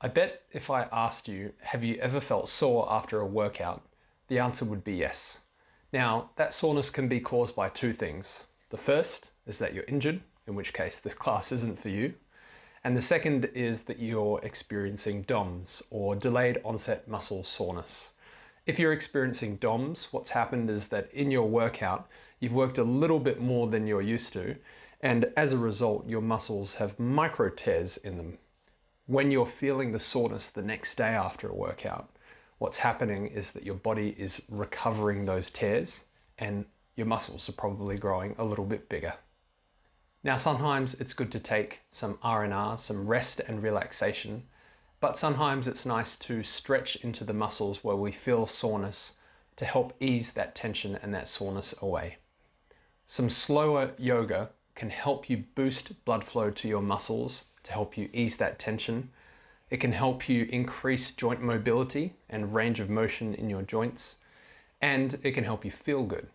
I bet if I asked you, have you ever felt sore after a workout? The answer would be yes. Now, that soreness can be caused by two things. The first is that you're injured, in which case this class isn't for you. And the second is that you're experiencing DOMS, or delayed onset muscle soreness. If you're experiencing DOMS, what's happened is that in your workout, you've worked a little bit more than you're used to, and as a result, your muscles have micro tears in them. When you're feeling the soreness the next day after a workout, what's happening is that your body is recovering those tears and your muscles are probably growing a little bit bigger. Now, sometimes it's good to take some R&R, some rest and relaxation, but sometimes it's nice to stretch into the muscles where we feel soreness to help ease that tension and that soreness away. Some slower yoga can help you boost blood flow to your muscles to help you ease that tension. It can help you increase joint mobility and range of motion in your joints, and it can help you feel good.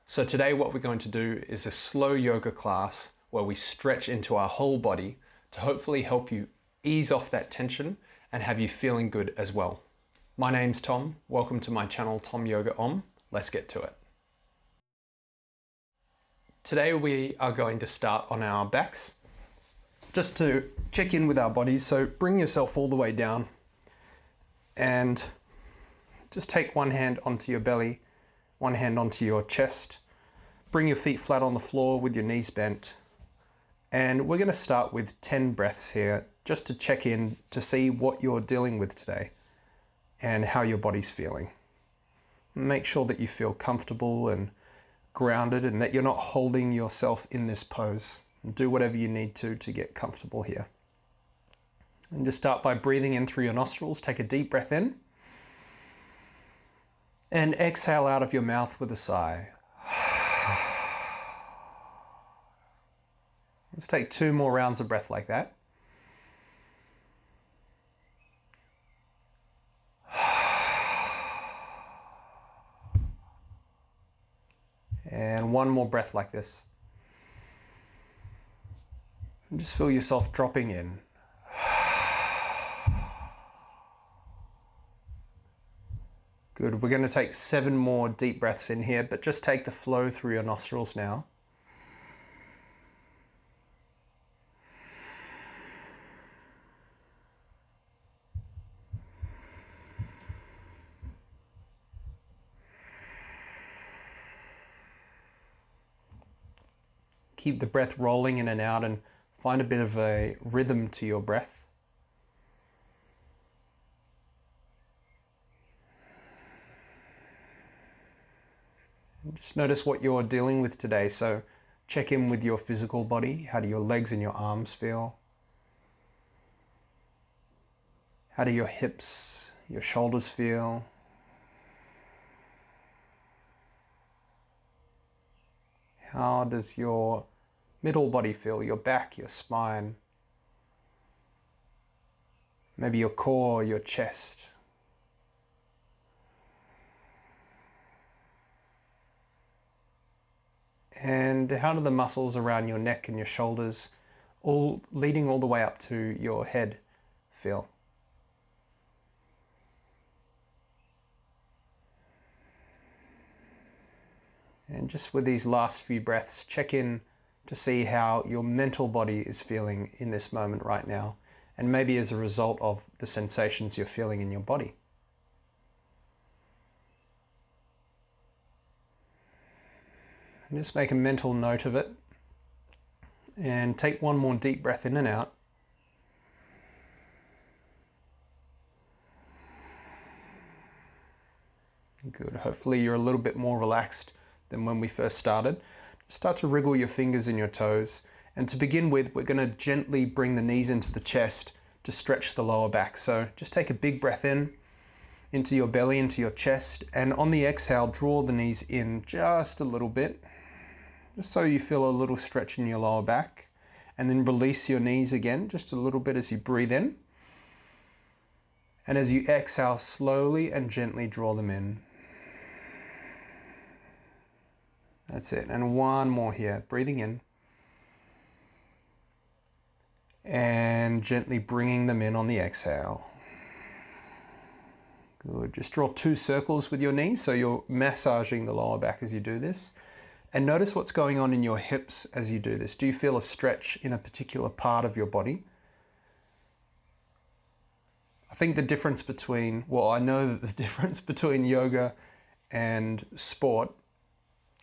So today what we're going to do is a slow yoga class where we stretch into our whole body to hopefully help you ease off that tension and have you feeling good as well. My name's Tom. Welcome to my channel, Tom Yoga Om. Let's get to it. Today we are going to start on our backs, just to check in with our bodies. So bring yourself all the way down and just take one hand onto your belly, one hand onto your chest. Bring your feet flat on the floor with your knees bent. And we're going to start with 10 breaths here, just to check in to see what you're dealing with today and how your body's feeling. Make sure that you feel comfortable and grounded and that you're not holding yourself in this pose. Do whatever you need to get comfortable here. And just start by breathing in through your nostrils. Take a deep breath in. And exhale out of your mouth with a sigh. Let's take 2 more rounds of breath like that. And 1 more breath like this. And just feel yourself dropping in. Good. We're going to take 7 more deep breaths in here, but just take the flow through your nostrils now. Keep the breath rolling in and out and find a bit of a rhythm to your breath. And just notice what you're dealing with today. So check in with your physical body. How do your legs and your arms feel? How do your hips, your shoulders feel? How does your middle body feel, your back, your spine, maybe your core, your chest? And how do the muscles around your neck and your shoulders, all leading all the way up to your head, feel? And just with these last few breaths, check in to see how your mental body is feeling in this moment right now, and maybe as a result of the sensations you're feeling in your body. And just make a mental note of it, and take 1 more deep breath in and out. Good. Hopefully you're a little bit more relaxed than when we first started. Start to wriggle your fingers and your toes. And to begin with, we're going to gently bring the knees into the chest to stretch the lower back. So just take a big breath in, into your belly, into your chest. And on the exhale, draw the knees in just a little bit, just so you feel a little stretch in your lower back. And then release your knees again, just a little bit as you breathe in. And as you exhale, slowly and gently draw them in. That's it. And 1 more here. Breathing in. And gently bringing them in on the exhale. Good. Just draw 2 circles with your knees, so you're massaging the lower back as you do this. And notice what's going on in your hips as you do this. Do you feel a stretch in a particular part of your body? I think the difference between, well, I know that the difference between yoga and sport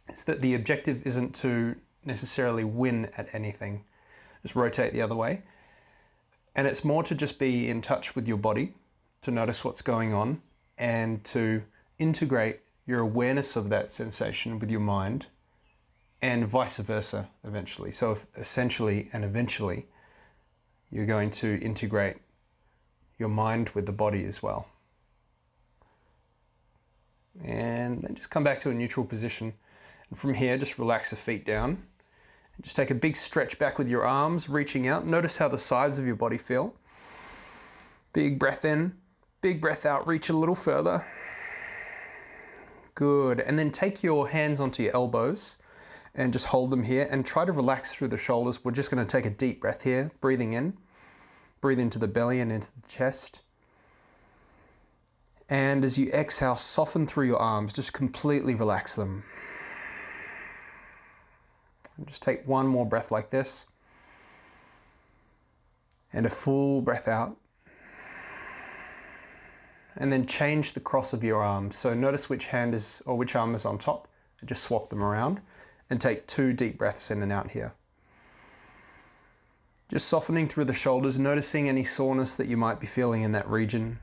is that the objective isn't to necessarily win at anything. Just rotate the other way. And it's more to just be in touch with your body, to notice what's going on, and to integrate your awareness of that sensation with your mind, and vice versa eventually. So essentially and eventually, you're going to integrate your mind with the body as well. And then just come back to a neutral position. And from here, just relax the feet down. And just take a big stretch back with your arms, reaching out. Notice how the sides of your body feel. Big breath in, big breath out, reach a little further. Good. And then take your hands onto your elbows and just hold them here and try to relax through the shoulders. We're just going to take a deep breath here, breathing in. Breathe into the belly and into the chest. And as you exhale, soften through your arms. Just completely relax them. And just take one more breath like this. And a full breath out. And then change the cross of your arms. So notice which hand is, or which arm is on top. And just swap them around. And take 2 deep breaths in and out here. Just softening through the shoulders, noticing any soreness that you might be feeling in that region.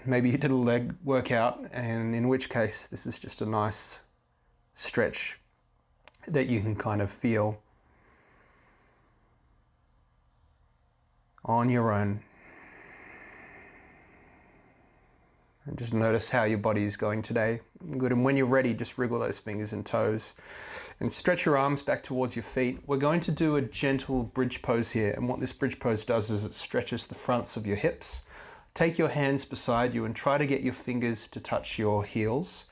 Maybe you did a leg workout, and in which case this is just a nice stretch that you can kind of feel on your own. And just notice how your body is going today. Good, and when you're ready, just wriggle those fingers and toes and stretch your arms back towards your feet. We're going to do a gentle bridge pose here, and what this bridge pose does is it stretches the fronts of your hips. Take your hands beside you and try to get your fingers to touch your heels,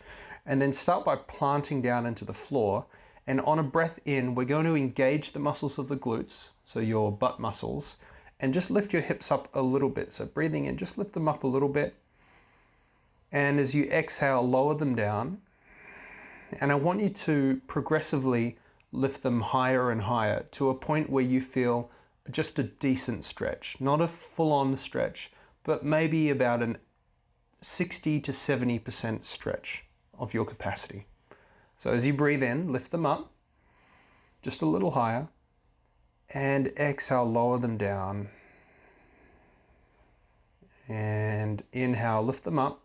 and then start by planting down into the floor. And on a breath in, we're going to engage the muscles of the glutes, so your butt muscles, and just lift your hips up a little bit. So breathing in, just lift them up a little bit. And as you exhale, lower them down. And I want you to progressively lift them higher and higher to a point where you feel just a decent stretch. Not a full-on stretch, but maybe about an 60 to 70% stretch of your capacity. So as you breathe in, lift them up just a little higher. And exhale, lower them down. And inhale, lift them up.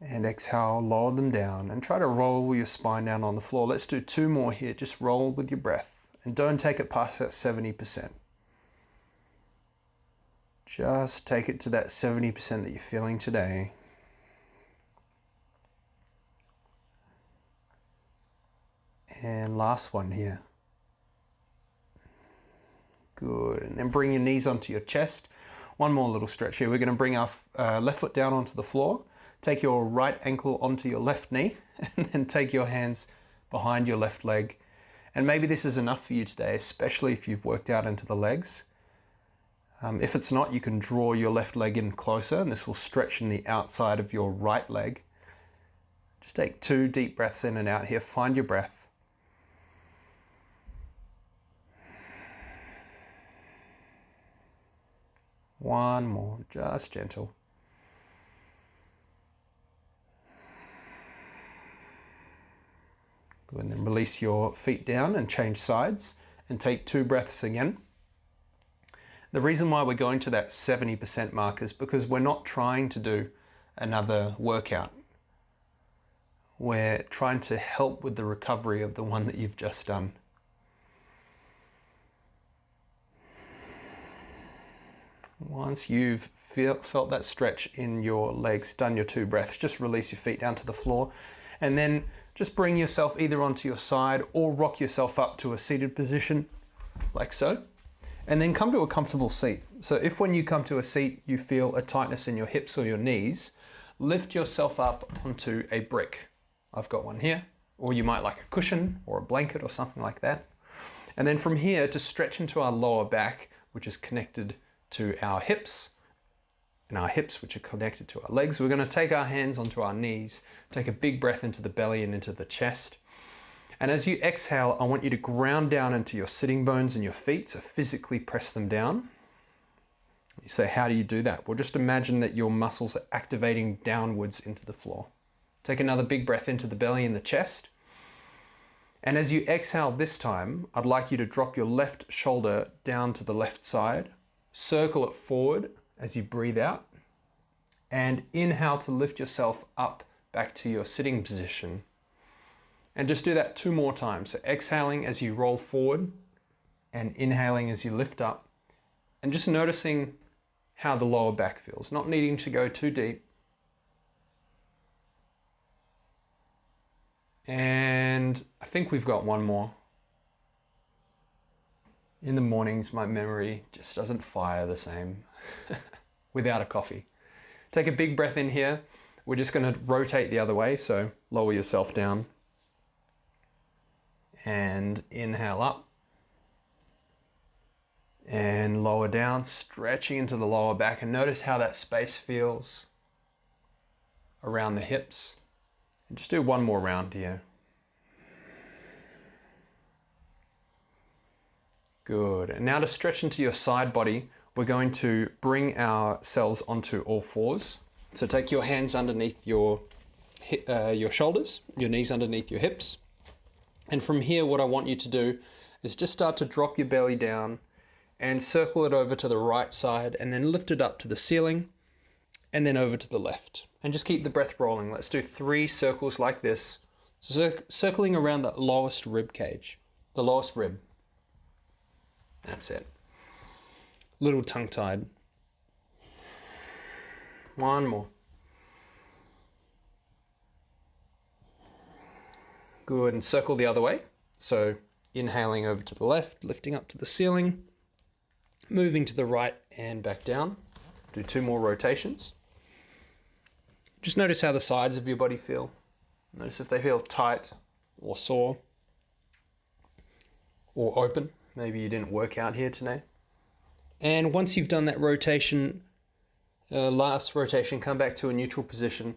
And exhale, lower them down, and try to roll your spine down on the floor. Let's do 2 more here. Just roll with your breath and don't take it past that 70%. Just take it to that 70% that you're feeling today. And last one here. Good. And then bring your knees onto your chest. One more little stretch here. We're going to bring our left foot down onto the floor. Take your right ankle onto your left knee, and then take your hands behind your left leg. And maybe this is enough for you today, especially if you've worked out into the legs. If it's not, you can draw your left leg in closer, and this will stretch in the outside of your right leg. Just take 2 deep breaths in and out here. Find your breath. One more, just gentle. Good, and then release your feet down and change sides and take 2 breaths again. The reason why we're going to that 70% mark is because we're not trying to do another workout. We're trying to help with the recovery of the one that you've just done. Once you've felt that stretch in your legs, done your 2 breaths, just release your feet down to the floor, and then just bring yourself either onto your side or rock yourself up to a seated position, like so, and then come to a comfortable seat. So if when you come to a seat you feel a tightness in your hips or your knees, lift yourself up onto a brick. I've got one here, or you might like a cushion or a blanket or something like that. And then from here to stretch into our lower back, which is connected to our hips, and our hips, which are connected to our legs, we're going to take our hands onto our knees, take a big breath into the belly and into the chest. And as you exhale, I want you to ground down into your sitting bones and your feet, so physically press them down. You say, how do you do that? Well, just imagine that your muscles are activating downwards into the floor. Take another big breath into the belly and the chest. And as you exhale this time, I'd like you to drop your left shoulder down to the left side, circle it forward as you breathe out, and inhale to lift yourself up back to your sitting position. And just do that 2 more times. So exhaling as you roll forward and inhaling as you lift up, and just noticing how the lower back feels, not needing to go too deep. And I think we've got one more. In the mornings, my memory just doesn't fire the same without a coffee. Take a big breath in here. We're just going to rotate the other way, so lower yourself down. And inhale up. And lower down, stretching into the lower back. And notice how that space feels around the hips. And just do one more round here. Good. And now to stretch into your side body, we're going to bring ourselves onto all fours. So take your hands underneath your shoulders, your knees underneath your hips. And from here, what I want you to do is just start to drop your belly down and circle it over to the right side, and then lift it up to the ceiling, and then over to the left. And just keep the breath rolling. Let's do 3 circles like this. So circling around the lowest rib cage, the lowest rib. That's it. Little tongue-tied. 1 more. Good, and circle the other way. So inhaling over to the left, lifting up to the ceiling, moving to the right and back down. Do 2 more rotations. Just notice how the sides of your body feel. Notice if they feel tight or sore or open. Maybe you didn't work out here today. And once you've done that rotation, last rotation, come back to a neutral position.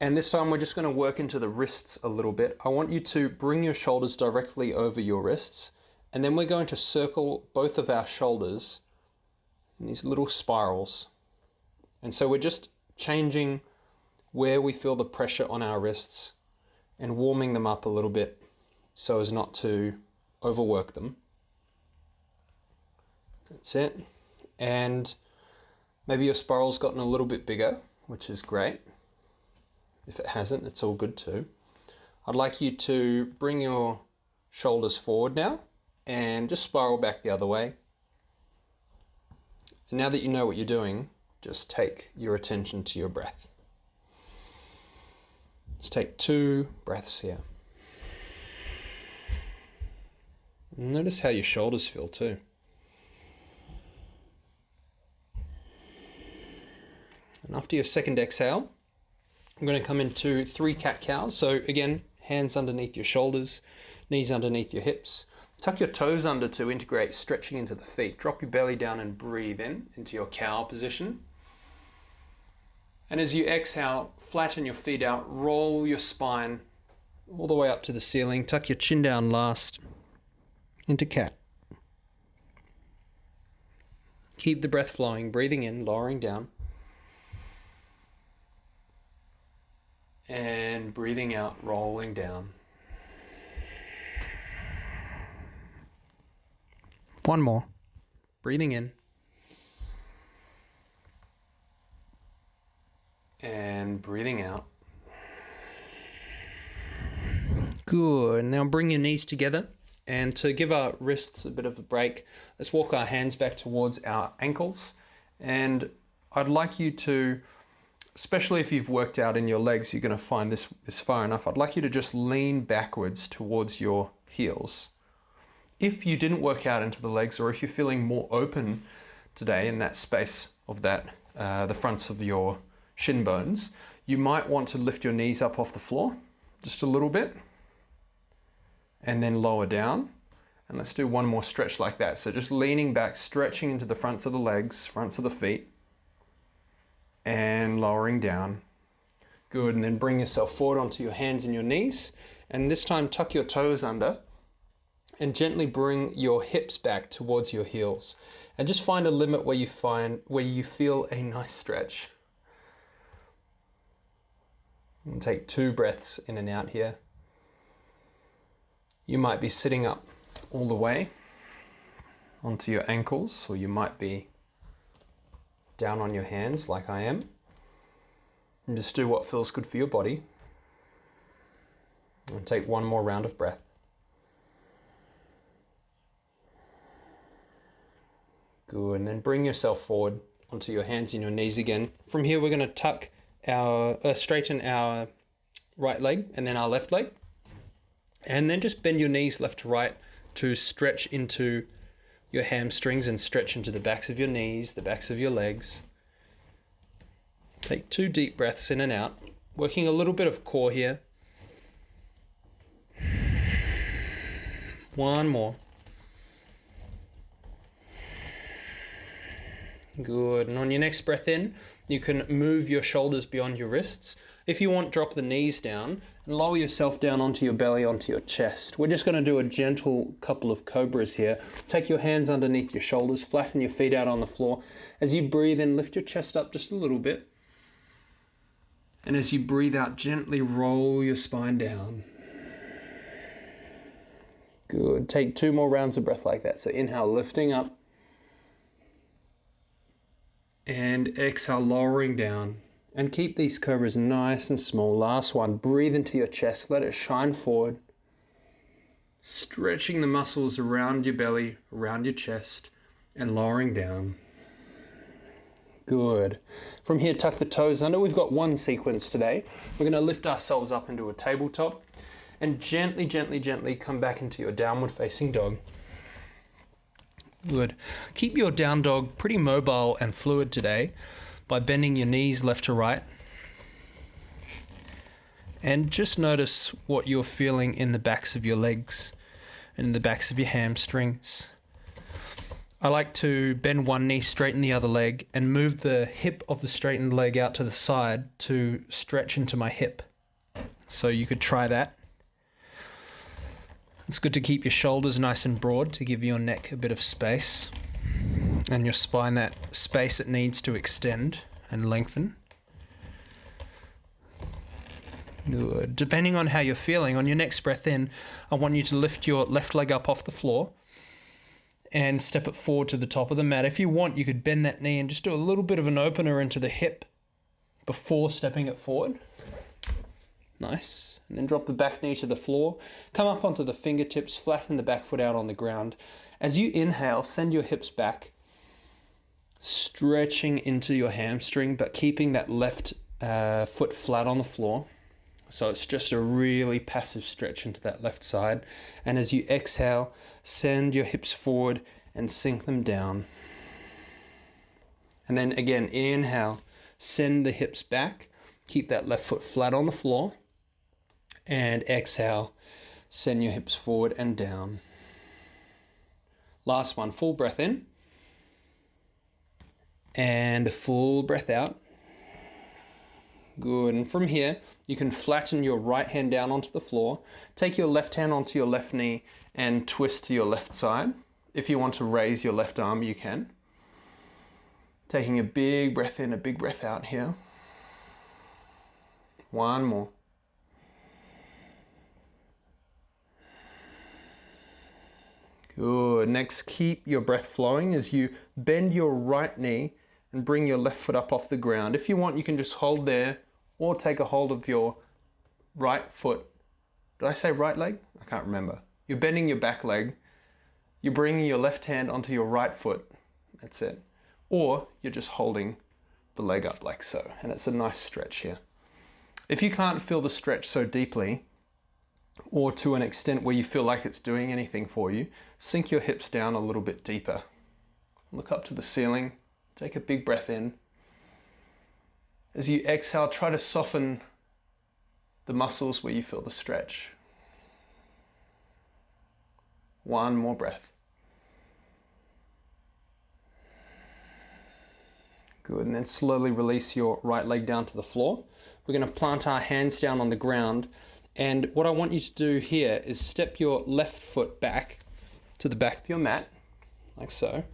And this time we're just going to work into the wrists a little bit. I want you to bring your shoulders directly over your wrists. And then we're going to circle both of our shoulders in these little spirals. And so we're just changing where we feel the pressure on our wrists and warming them up a little bit so as not to overwork them. That's it. And maybe your spiral's gotten a little bit bigger, which is great. If it hasn't, it's all good too. I'd like you to bring your shoulders forward now and just spiral back the other way. And now that you know what you're doing, just take your attention to your breath. Let's take 2 breaths here. Notice how your shoulders feel too. And after your second exhale, I'm going to come into 3 cat-cows. So again, hands underneath your shoulders, knees underneath your hips. Tuck your toes under to integrate stretching into the feet. Drop your belly down and breathe in into your cow position. And as you exhale, flatten your feet out, roll your spine all the way up to the ceiling. Tuck your chin down last into cat. Keep the breath flowing, breathing in, lowering down. And breathing out, rolling down. 1 more. Breathing in. And breathing out. Good. Now bring your knees together. And to give our wrists a bit of a break, let's walk our hands back towards our ankles. And I'd like you to, especially if you've worked out in your legs, you're going to find this is far enough. I'd like you to just lean backwards towards your heels. If you didn't work out into the legs, or if you're feeling more open today in that space of that, the fronts of your shin bones, you might want to lift your knees up off the floor just a little bit and then lower down. And let's do one more stretch like that. So just leaning back, stretching into the fronts of the legs, fronts of the feet, and lowering down. Good, and then bring yourself forward onto your hands and your knees. And this time tuck your toes under and gently bring your hips back towards your heels. And just find a limit where you feel a nice stretch. And take 2 breaths in and out here. You might be sitting up all the way onto your ankles, or you might be down on your hands like I am. And just do what feels good for your body. And take one more round of breath. Good, and then bring yourself forward onto your hands and your knees again. From here we're going to straighten our right leg and then our left leg. And then just bend your knees left to right to stretch into your hamstrings and stretch into the backs of your knees, the backs of your legs. Take 2 deep breaths in and out, working a little bit of core here. One more. Good, and on your next breath in, you can move your shoulders beyond your wrists. If you want, drop the knees down and lower yourself down onto your belly, onto your chest. We're just going to do a gentle couple of cobras here. Take your hands underneath your shoulders, flatten your feet out on the floor. As you breathe in, lift your chest up just a little bit. And as you breathe out, gently roll your spine down. Good. Take 2 more rounds of breath like that. So inhale, lifting up. And exhale, lowering down. And keep these cobras nice and small. Last one, breathe into your chest, let it shine forward. Stretching the muscles around your belly, around your chest, and lowering down. Good. From here, tuck the toes under. We've got one sequence today. We're going to lift ourselves up into a tabletop and gently, gently, gently come back into your downward facing dog. Good. Keep your down dog pretty mobile and fluid today by bending your knees left to right. And just notice what you're feeling in the backs of your legs and in the backs of your hamstrings. I like to bend one knee, straighten the other leg, and move the hip of the straightened leg out to the side to stretch into my hip. So you could try that. It's good to keep your shoulders nice and broad to give your neck a bit of space and your spine that space it needs to extend and lengthen. Good. Depending on how you're feeling, on your next breath in, I want you to lift your left leg up off the floor and step it forward to the top of the mat. If you want, you could bend that knee and just do a little bit of an opener into the hip before stepping it forward. Nice. And then drop the back knee to the floor. Come up onto the fingertips, flatten the back foot out on the ground. As you inhale, send your hips back, stretching into your hamstring, but keeping that left foot flat on the floor. So it's just a really passive stretch into that left side. And as you exhale, send your hips forward and sink them down. And then again, inhale, send the hips back, keep that left foot flat on the floor. And exhale, send your hips forward and down. Last one, full breath in. And a full breath out. Good, and from here, you can flatten your right hand down onto the floor. Take your left hand onto your left knee and twist to your left side. If you want to raise your left arm, you can. Taking a big breath in, a big breath out here. One more. Good. Next, keep your breath flowing as you bend your right knee and bring your left foot up off the ground. If you want, you can just hold there or take a hold of your right foot. Did I say right leg? I can't remember. You're bending your back leg. You're bringing your left hand onto your right foot. That's it. Or you're just holding the leg up like so. And it's a nice stretch here. If you can't feel the stretch so deeply, or to an extent where you feel like it's doing anything for you, sink your hips down a little bit deeper. Look up to the ceiling. Take a big breath in. As you exhale, try to soften the muscles where you feel the stretch. One more breath. Good, and then slowly release your right leg down to the floor. We're going to plant our hands down on the ground, and what I want you to do here is step your left foot back to the back of your mat, like so.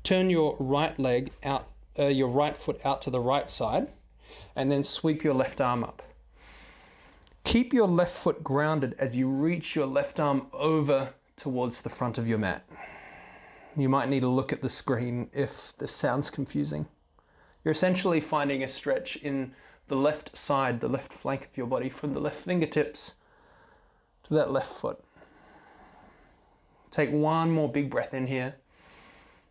Turn your right leg out, your right foot out to the right side, and then sweep your left arm up. Keep your left foot grounded as you reach your left arm over towards the front of your mat. You might need to look at the screen if this sounds confusing. You're essentially finding a stretch in the left side, the left flank of your body, from the left fingertips to that left foot. Take one more big breath in here.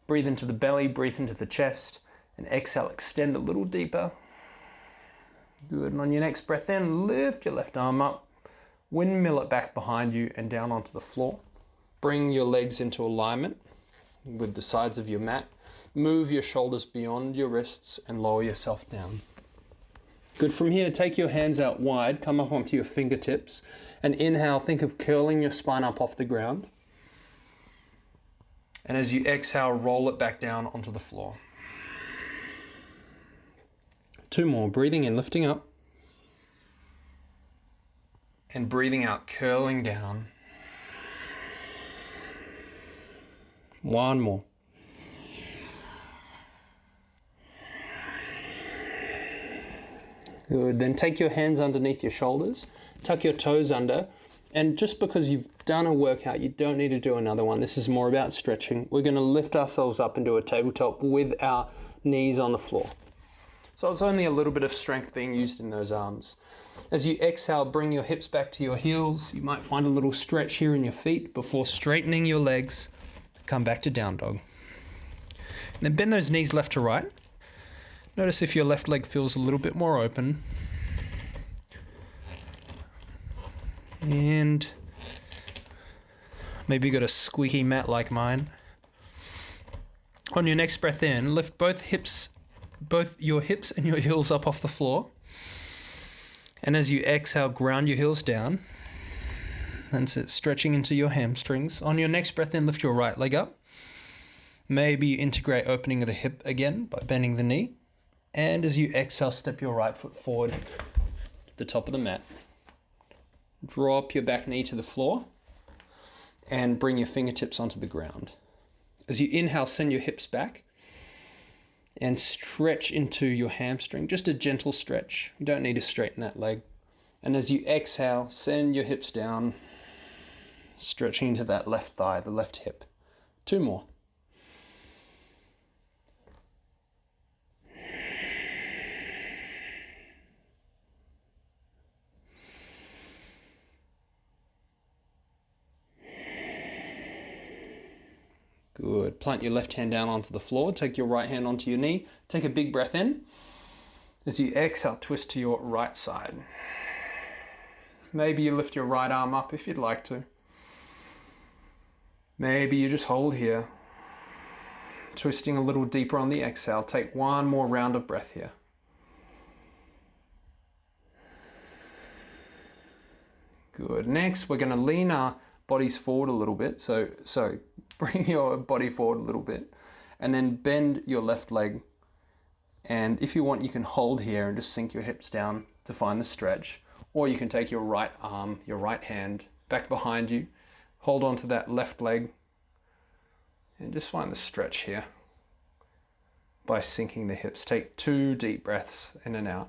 Breathe into the belly, breathe into the chest, and exhale, extend a little deeper. Good, and on your next breath in, lift your left arm up, windmill it back behind you and down onto the floor. Bring your legs into alignment with the sides of your mat. Move your shoulders beyond your wrists and lower yourself down. Good, from here, take your hands out wide, come up onto your fingertips, and inhale, think of curling your spine up off the ground. And as you exhale, roll it back down onto the floor. Two more, breathing in, lifting up. And breathing out, curling down. One more. Good, then take your hands underneath your shoulders, tuck your toes under, and just because you've done a workout, you don't need to do another one. This is more about stretching. We're going to lift ourselves up into a tabletop with our knees on the floor. So it's only a little bit of strength being used in those arms. As you exhale, bring your hips back to your heels. You might find a little stretch here in your feet before straightening your legs. Come back to down dog. And then bend those knees left to right. Notice if your left leg feels a little bit more open. And maybe you got a squeaky mat like mine. On your next breath in, lift both your hips and your heels up off the floor. And as you exhale, ground your heels down. That's it, stretching into your hamstrings. On your next breath in, lift your right leg up. Maybe you integrate opening of the hip again by bending the knee. And as you exhale, step your right foot forward to the top of the mat. Drop your back knee to the floor and bring your fingertips onto the ground. As you inhale, send your hips back and stretch into your hamstring. Just a gentle stretch. You don't need to straighten that leg. And as you exhale, send your hips down, stretching into that left thigh, the left hip. Two more. Good. Plant your left hand down onto the floor. Take your right hand onto your knee. Take a big breath in. As you exhale, twist to your right side. Maybe you lift your right arm up if you'd like to. Maybe you just hold here. Twisting a little deeper on the exhale. Take one more round of breath here. Good. Next, we're going to lean our bodies forward a little bit. So bring your body forward a little bit and then bend your left leg. And if you want, you can hold here and just sink your hips down to find the stretch. Or you can take your right arm, your right hand back behind you, hold on to that left leg and just find the stretch here by sinking the hips. Take 2 deep breaths in and out.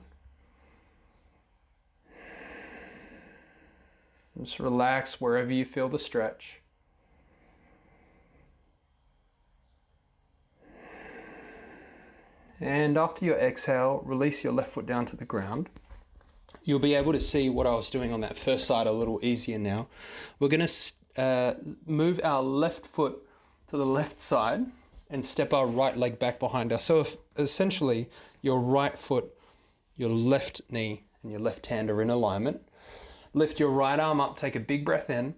Just relax wherever you feel the stretch. And after your exhale, release your left foot down to the ground. You'll be able to see what I was doing on that first side a little easier now. We're going to move our left foot to the left side and step our right leg back behind us. So if essentially your right foot, your left knee, and your left hand are in alignment, lift your right arm up, take a big breath in,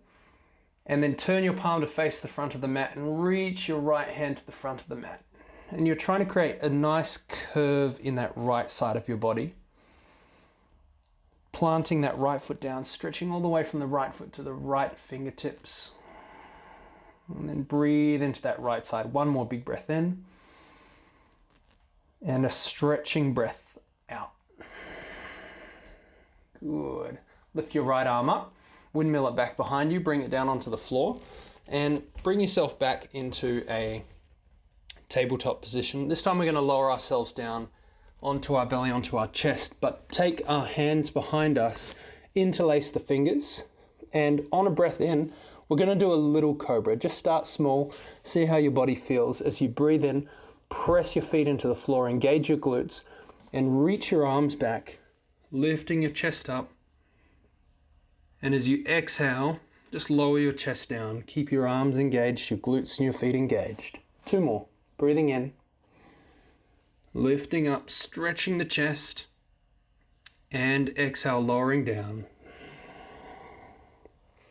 and then turn your palm to face the front of the mat and reach your right hand to the front of the mat. And you're trying to create a nice curve in that right side of your body. Planting that right foot down, stretching all the way from the right foot to the right fingertips. And then breathe into that right side. One more big breath in. And a stretching breath out. Good. Lift your right arm up. Windmill it back behind you. Bring it down onto the floor. And bring yourself back into a tabletop position. This time we're going to lower ourselves down onto our belly, onto our chest. But take our hands behind us. Interlace the fingers. And on a breath in, we're going to do a little cobra. Just start small, see how your body feels. As you breathe in, press your feet into the floor, engage your glutes, and reach your arms back, lifting your chest up. And as you exhale, just lower your chest down. Keep your arms engaged, your glutes and your feet engaged. 2 more. Breathing in, lifting up, stretching the chest, and exhale, lowering down.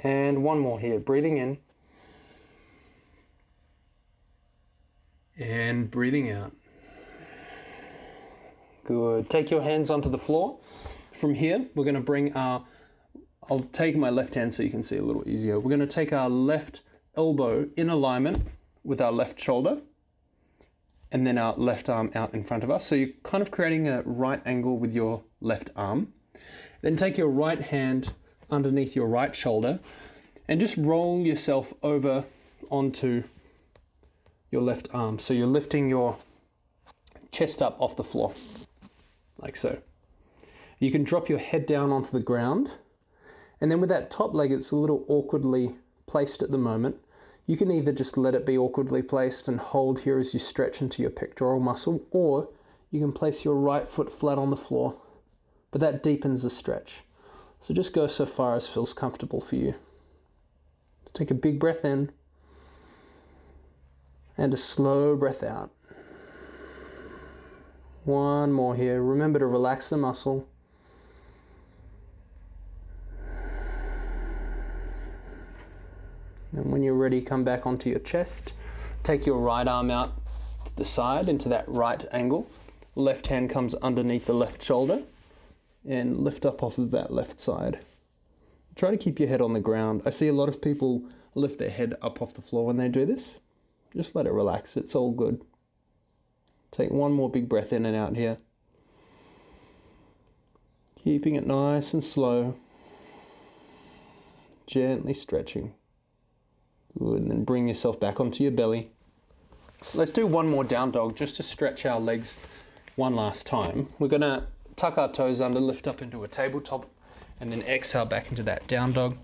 And 1 more here, breathing in and breathing out. Good. Take your hands onto the floor. From here, we're going to bring our, I'll take my left hand so you can see a little easier. We're going to take our left elbow in alignment with our left shoulder and then our left arm out in front of us. So you're kind of creating a right angle with your left arm. Then take your right hand underneath your right shoulder and just roll yourself over onto your left arm. So you're lifting your chest up off the floor, like so. You can drop your head down onto the ground, and then with that top leg, it's a little awkwardly placed at the moment. You can either just let it be awkwardly placed and hold here as you stretch into your pectoral muscle, or you can place your right foot flat on the floor, but that deepens the stretch. So just go so far as feels comfortable for you. Take a big breath in and a slow breath out. 1 more here. Remember to relax the muscle. And when you're ready, come back onto your chest. Take your right arm out to the side into that right angle. Left hand comes underneath the left shoulder and lift up off of that left side. Try to keep your head on the ground. I see a lot of people lift their head up off the floor when they do this. Just let it relax. It's all good. Take 1 more big breath in and out here. Keeping it nice and slow. Gently stretching. Good. And then bring yourself back onto your belly. Let's do 1 more down dog just to stretch our legs one last time. We're going to tuck our toes under, lift up into a tabletop, and then exhale back into that down dog.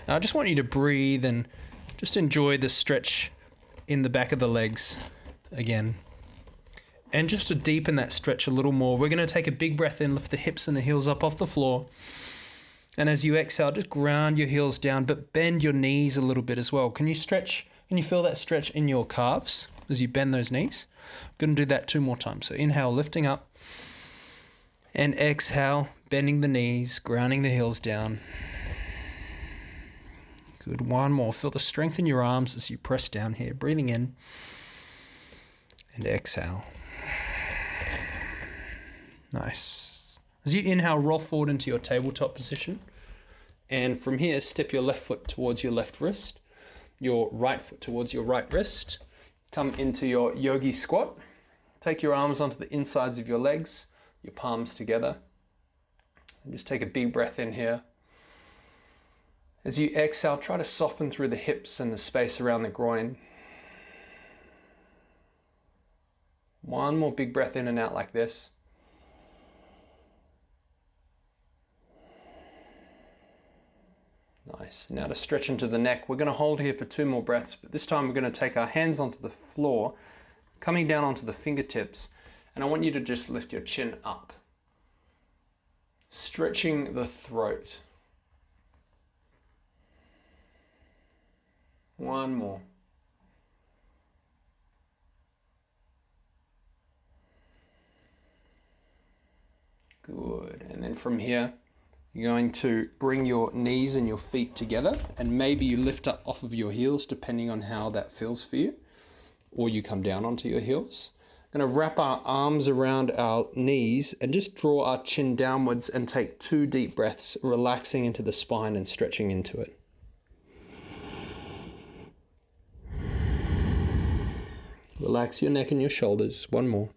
Now I just want you to breathe and just enjoy the stretch in the back of the legs again. And just to deepen that stretch a little more, we're going to take a big breath in, lift the hips and the heels up off the floor. And as you exhale, just ground your heels down, but bend your knees a little bit as well. Can you stretch? Can you feel that stretch in your calves as you bend those knees? I'm going to do that 2 more times. So inhale, lifting up. And exhale, bending the knees, grounding the heels down. Good. 1 more. Feel the strength in your arms as you press down here. Breathing in. And exhale. Nice. As you inhale, roll forward into your tabletop position. And from here, step your left foot towards your left wrist. Your right foot towards your right wrist. Come into your Yogi Squat. Take your arms onto the insides of your legs. Your palms together. And just take a big breath in here. As you exhale, try to soften through the hips and the space around the groin. 1 more big breath in and out like this. Nice. Now to stretch into the neck. We're going to hold here for 2 more breaths, but this time we're going to take our hands onto the floor, coming down onto the fingertips, and I want you to just lift your chin up. Stretching the throat. 1 more. Good. And then from here, you're going to bring your knees and your feet together, and maybe you lift up off of your heels depending on how that feels for you, or you come down onto your heels. We're going to wrap our arms around our knees and just draw our chin downwards and take 2 deep breaths, relaxing into the spine and stretching into it. Relax your neck and your shoulders. One more.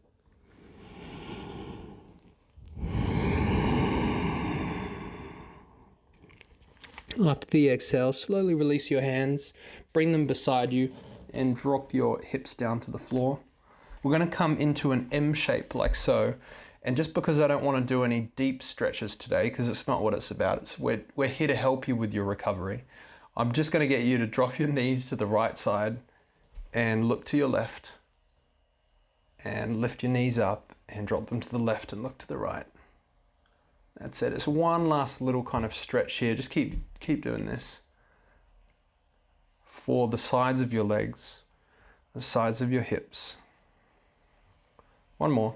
After the exhale, slowly release your hands, bring them beside you, and drop your hips down to the floor. We're going to come into an M shape like so. And just because I don't want to do any deep stretches today, because it's not what it's about, we're here to help you with your recovery. I'm just going to get you to drop your knees to the right side and look to your left. And lift your knees up and drop them to the left and look to the right. That's it. It's one last little kind of stretch here. Just keep doing this. For the sides of your legs, the sides of your hips. One more.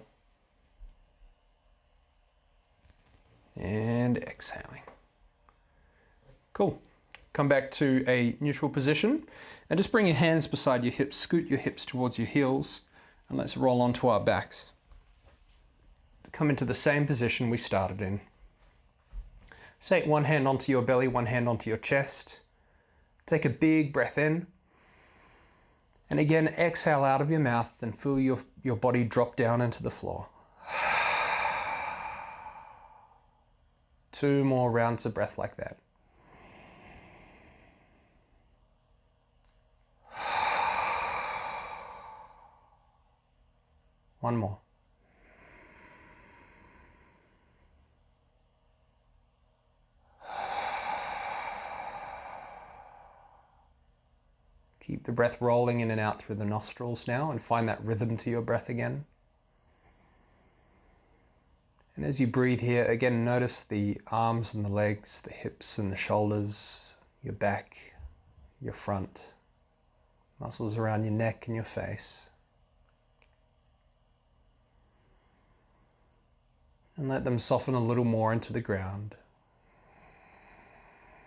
And exhaling. Cool. Come back to a neutral position and just bring your hands beside your hips. Scoot your hips towards your heels and let's roll onto our backs. Come into the same position we started in. Take one hand onto your belly, one hand onto your chest. Take a big breath in. And again, exhale out of your mouth and feel your body drop down into the floor. 2 more rounds of breath like that. One more. Keep the breath rolling in and out through the nostrils now and find that rhythm to your breath again. And as you breathe here, again, notice the arms and the legs, the hips and the shoulders, your back, your front, muscles around your neck and your face. And let them soften a little more into the ground,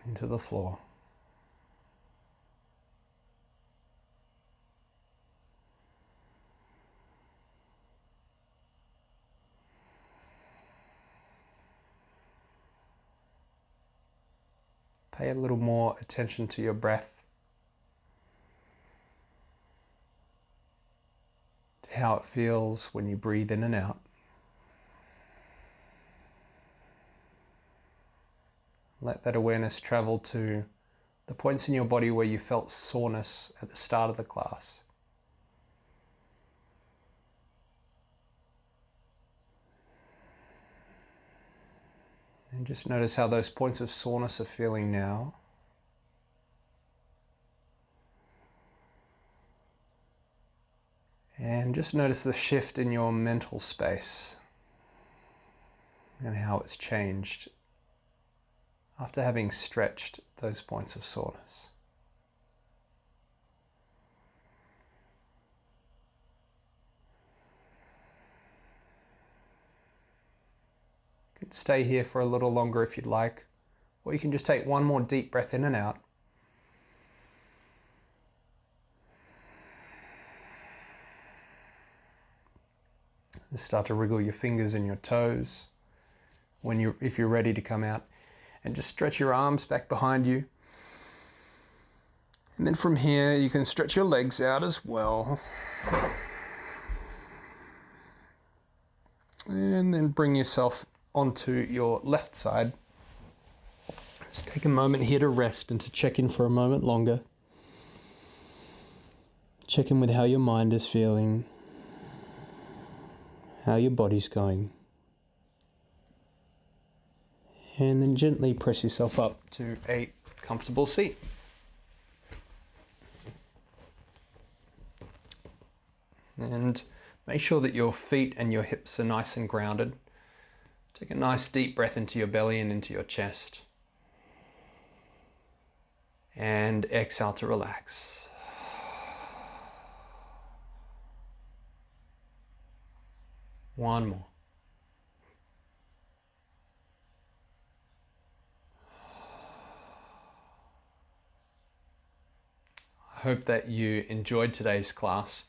into the floor. Pay a little more attention to your breath, to how it feels when you breathe in and out. Let that awareness travel to the points in your body where you felt soreness at the start of the class. And just notice how those points of soreness are feeling now. And just notice the shift in your mental space and how it's changed after having stretched those points of soreness. You can stay here for a little longer if you'd like, or you can just take one more deep breath in and out. And start to wriggle your fingers and your toes if you're ready to come out. And just stretch your arms back behind you. And then from here, you can stretch your legs out as well. And then bring yourself onto your left side. Just take a moment here to rest and to check in for a moment longer. Check in with how your mind is feeling, how your body's going. And then gently press yourself up to a comfortable seat. And make sure that your feet and your hips are nice and grounded. Take a nice deep breath into your belly and into your chest. And exhale to relax. One more. I hope that you enjoyed today's class.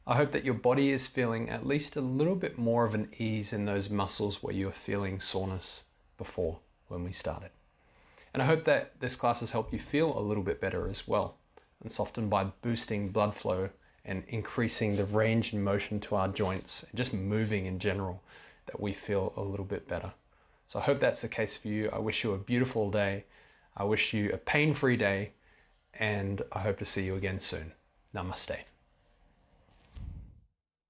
I hope that your body is feeling at least a little bit more of an ease in those muscles where you were feeling soreness before when we started. And I hope that this class has helped you feel a little bit better as well and softened by boosting blood flow and increasing the range and motion to our joints and just moving in general, that we feel a little bit better. So I hope that's the case for you. I wish you a beautiful day. I wish you a pain-free day, and I hope to see you again soon. Namaste.